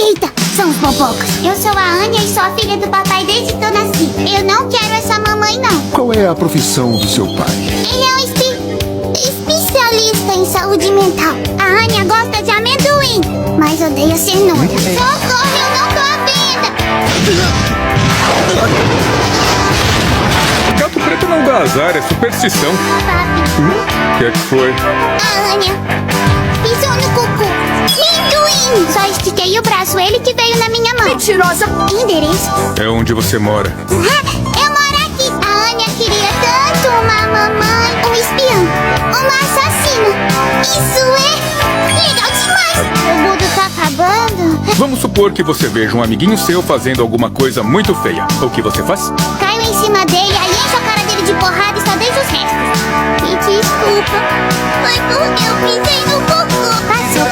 Eita, são os bobocas. Eu sou a Anya e sou a filha do papai desde que eu nasci. Eu não quero essa mamãe, não. Qual é a profissão do seu pai? Ele é um especialista em saúde mental. A Anya gosta de amendoim, mas odeia cenoura. Socorro, eu não tô à venda. Gato preto não dá azar, é superstição. Papi, O que é que foi? a Anya pisou no cocô. Amendoim! Só estiquei o braço, ele que veio na minha mão. Mentirosa! Endereço? É onde você mora. Eu moro aqui. A Anya queria tanto uma mamãe, um espião, uma assassina. Isso é legal demais. O mundo tá acabando. Vamos supor que você veja um amiguinho seu fazendo alguma coisa muito feia. O que você faz? Caio em cima dele, aí encho a cara dele de porrada e só deixo os restos. Me desculpa. Foi porque eu pisei no cocô. Passou.